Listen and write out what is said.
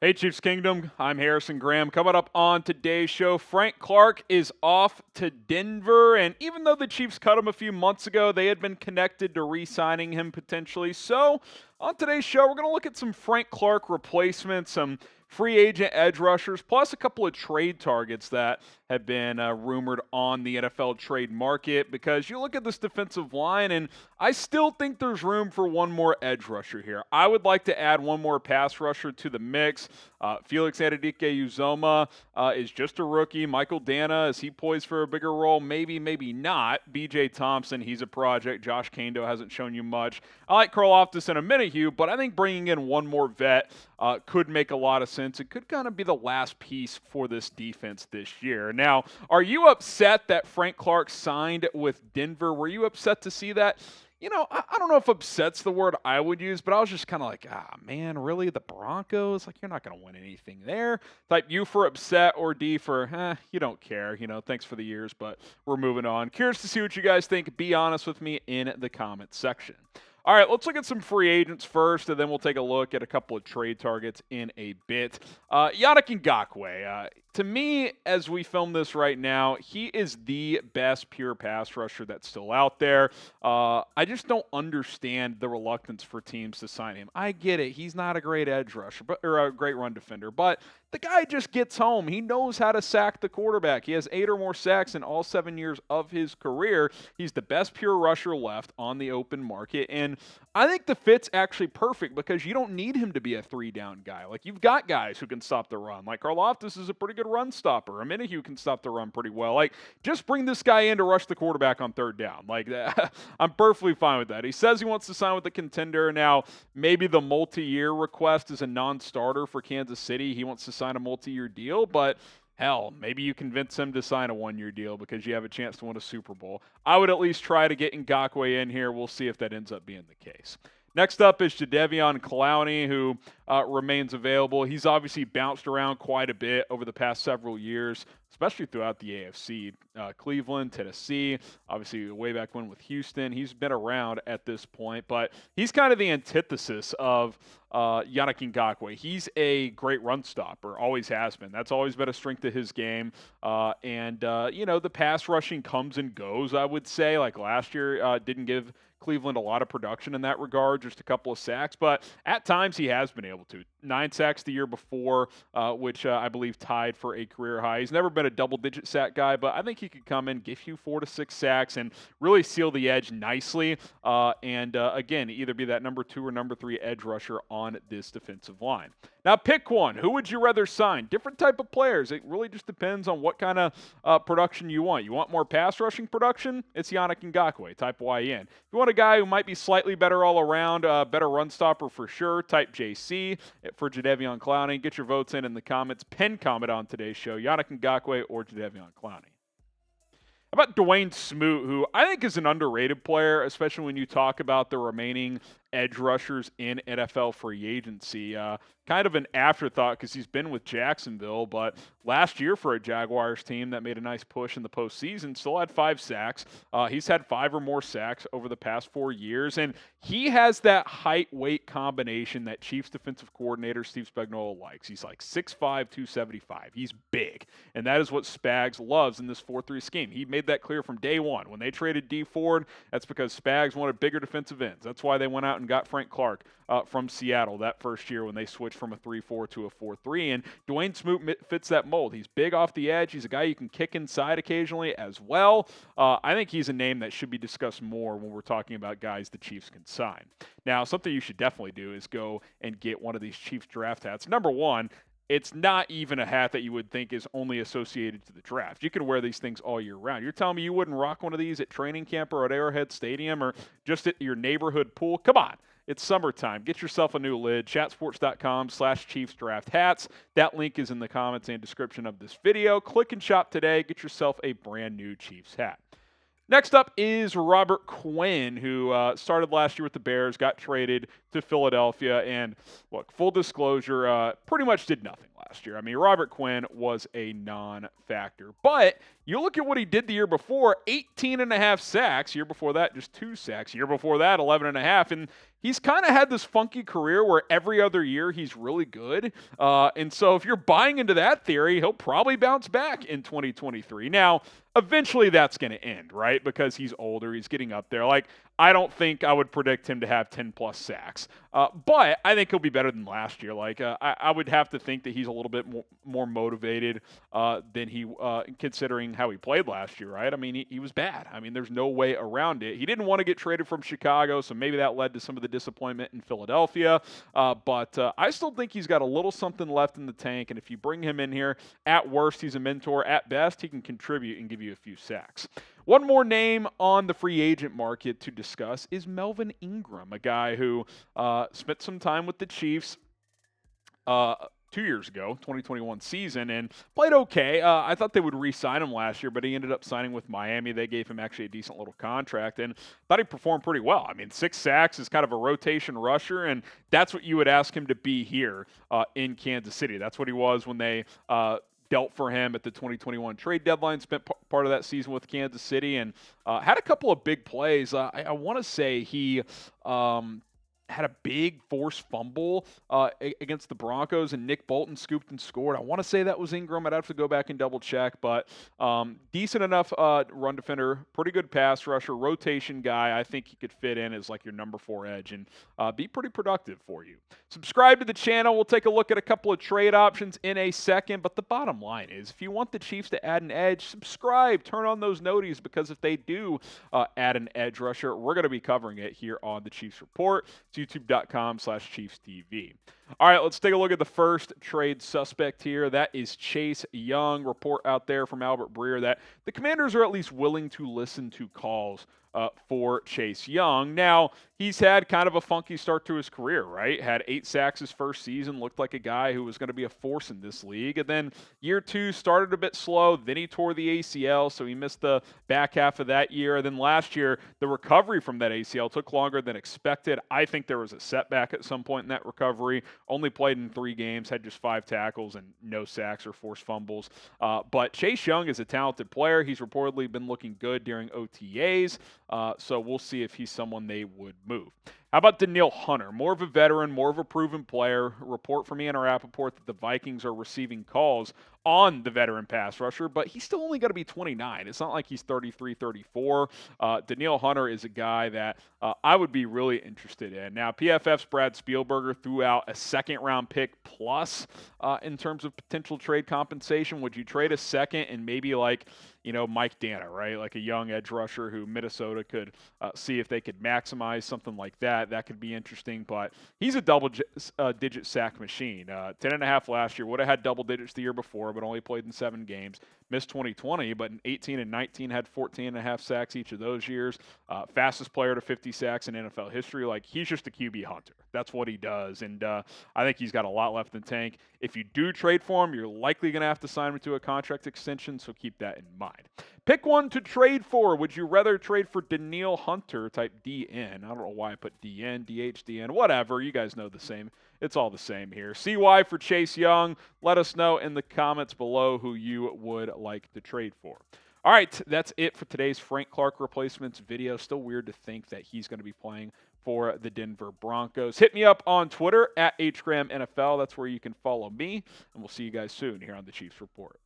Hey, Chiefs Kingdom. I'm Harrison Graham. Coming up on today's show, Frank Clark is off to Denver. And even though the Chiefs cut him a few months ago, they had been connected to re-signing him potentially. So on today's show, we're going to look at some Frank Clark replacements, some free agent edge rushers, plus a couple of trade targets that have been rumored on the NFL trade market, because you look at this defensive line, and I still think there's room for one more edge rusher here. I would like to add one more pass rusher to the mix. Felix Anudike-Uzomah is just a rookie. Michael Dana, is he poised for a bigger role? Maybe, maybe not. B.J. Thompson, he's a project. Josh Kando hasn't shown you much. I like Karlaftis and Minihue, but I think bringing in one more vet could make a lot of sense. It could kind of be the last piece for this defense this year. Now, are you upset that Frank Clark signed with Denver? Were you upset to see that? You know, I don't know if upset's the word I would use, but I was just kind of like, man, really? The Broncos? Like, you're not going to win anything there. Type U for upset or D for, you don't care. You know, thanks for the years, but we're moving on. Curious to see what you guys think. Be honest with me in the comments section. All right, let's look at some free agents first, and then we'll take a look at a couple of trade targets in a bit. Yannick Ngakoue. To me, as we film this right now, he is the best pure pass rusher that's still out there. I just don't understand the reluctance for teams to sign him. I get it. He's not a great edge rusher, or a great run defender, but the guy just gets home. He knows how to sack the quarterback. He has 8 or more sacks in all 7 years of his career. He's the best pure rusher left on the open market, and I think the fit's actually perfect because you don't need him to be a 3-down guy. Like, you've got guys who can stop the run. Like, Karlaftis is a pretty good run stopper. Minihue can stop the run pretty well. Like, just bring this guy in to rush the quarterback on 3rd down. Like, I'm perfectly fine with that. He says he wants to sign with a contender. Now, maybe the multi-year request is a non-starter for Kansas City. He wants to sign a multi-year deal, but hell, maybe you convince him to sign a 1-year deal because you have a chance to win a Super Bowl. I would at least try to get Ngakoue in here. We'll see if that ends up being the case. Next up is Jadeveon Clowney, who remains available. He's obviously bounced around quite a bit over the past several years, especially throughout the AFC. Cleveland, Tennessee, obviously way back when with Houston. He's been around at this point, but he's kind of the antithesis of Yannick Ngakoue. He's a great run stopper, always has been. That's always been a strength of his game. The pass rushing comes and goes, I would say. Like last year, didn't give Cleveland a lot of production in that regard, just a couple of sacks, but at times he has been able to. 9 sacks the year before, which I believe tied for a career high. He's never been a double-digit sack guy, but I think he could come in, give you 4 to 6 sacks, and really seal the edge nicely. Again, either be that number 2 or number 3 edge rusher on this defensive line. Now, pick one. Who would you rather sign? Different type of players. It really just depends on what kind of production you want. You want more pass rushing production? It's Yannick Ngakoue. Type Y in. If you want a guy who might be slightly better all around, better run stopper for sure, type JC for Jadeveon Clowney. Get your votes in the comments. Pin comment on today's show. Yannick Ngakoue or Jadeveon Clowney. How about Dawuane Smoot, who I think is an underrated player, especially when you talk about the remaining edge rushers in NFL free agency. Kind of an afterthought because he's been with Jacksonville, but last year for a Jaguars team that made a nice push in the postseason, still had 5 sacks. He's had 5 or more sacks over the past 4 years, and he has that height-weight combination that Chiefs defensive coordinator Steve Spagnuolo likes. He's like 6'5", 275. He's big, and that is what Spags loves in this 4-3 scheme. He made that clear from day one. When they traded D Ford, that's because Spags wanted bigger defensive ends. That's why they went out and got Frank Clark from Seattle that first year when they switched from a 3-4 to a 4-3. And Dawuane Smoot fits that mold. He's big off the edge. He's a guy you can kick inside occasionally as well. I think he's a name that should be discussed more when we're talking about guys the Chiefs can sign. Now, something you should definitely do is go and get one of these Chiefs draft hats. Number one, it's not even a hat that you would think is only associated to the draft. You could wear these things all year round. You're telling me you wouldn't rock one of these at training camp or at Arrowhead Stadium or just at your neighborhood pool? Come on. It's summertime. Get yourself a new lid. chatsports.com/ChiefsDraftHats. That link is in the comments and description of this video. Click and shop today. Get yourself a brand new Chiefs hat. Next up is Robert Quinn, who started last year with the Bears, got traded to Philadelphia, and look, full disclosure, pretty much did nothing last year. I mean, Robert Quinn was a non-factor. But you look at what he did the year before, 18.5 sacks. Year before that, just 2 sacks. Year before that, 11.5. And he's kind of had this funky career where every other year he's really good. And so if you're buying into that theory, he'll probably bounce back in 2023. Now, eventually that's going to end, right? Because he's older, he's getting up there. Like, I don't think I would predict him to have 10-plus sacks. But I think he'll be better than last year. Like, I would have to think that he's a little bit more motivated than he, considering how he played last year, right? I mean, he was bad. I mean, there's no way around it. He didn't want to get traded from Chicago, so maybe that led to some of the disappointment in Philadelphia. But I still think he's got a little something left in the tank, and if you bring him in here, at worst, he's a mentor. At best, he can contribute and give you a few sacks. One more name on the free agent market to discuss is Melvin Ingram, a guy who spent some time with the Chiefs 2 years ago, 2021 season, and played okay. I thought they would re-sign him last year, but he ended up signing with Miami. They gave him actually a decent little contract, and thought he performed pretty well. I mean, 6 sacks is kind of a rotation rusher, and that's what you would ask him to be here in Kansas City. That's what he was when they dealt for him at the 2021 trade deadline, spent part of that season with Kansas City, and had a couple of big plays. I want to say he had a big forced fumble against the Broncos, and Nick Bolton scooped and scored. I want to say that was Ingram. I'd have to go back and double check, but decent enough run defender, pretty good pass rusher, rotation guy. I think he could fit in as like your number 4 edge and be pretty productive for you. Subscribe to the channel. We'll take a look at a couple of trade options in a second, but the bottom line is if you want the Chiefs to add an edge, subscribe, turn on those noties, because if they do add an edge rusher, we're going to be covering it here on the Chiefs Report. YouTube.com/ChiefsTV. All right, let's take a look at the first trade suspect here. That is Chase Young. Report out there from Albert Breer that the Commanders are at least willing to listen to calls for Chase Young. Now, he's had kind of a funky start to his career, right? Had 8 sacks his first season, looked like a guy who was going to be a force in this league. And then year 2 started a bit slow. Then he tore the ACL, so he missed the back half of that year. And then last year, the recovery from that ACL took longer than expected. I think there was a setback at some point in that recovery. Only played in 3 games, had just 5 tackles and no sacks or forced fumbles. But Chase Young is a talented player. He's reportedly been looking good during OTAs. So we'll see if he's someone they would move. How about Danielle Hunter? More of a veteran, more of a proven player. Report from Ian Rappaport that the Vikings are receiving calls on the veteran pass rusher, but he's still only going to be 29. It's not like he's 33, 34. Danielle Hunter is a guy that I would be really interested in. Now, PFF's Brad Spielberger threw out a second-round pick plus in terms of potential trade compensation. Would you trade a second and maybe Mike Dana, right? Like a young edge rusher who Minnesota could see if they could maximize something like that. That could be interesting, but he's a double-digit sack machine. 10.5 last year. Would have had double digits the year before, but only played in 7 games. Missed 2020, but in 18 and 19 had 14.5 sacks each of those years. Fastest player to 50 sacks in NFL history. Like, he's just a QB hunter. That's what he does, and I think he's got a lot left in the tank. If you do trade for him, you're likely going to have to sign him to a contract extension, so keep that in mind. Pick one to trade for. Would you rather trade for Danielle Hunter, type DN? I don't know why I put DN, DH, DN, whatever. You guys know the same. It's all the same here. CY for Chase Young. Let us know in the comments below who you would like to trade for. All right, that's it for today's Frank Clark replacements video. Still weird to think that he's going to be playing for the Denver Broncos. Hit me up on Twitter at HGramNFL. That's where you can follow me, and we'll see you guys soon here on the Chiefs Report.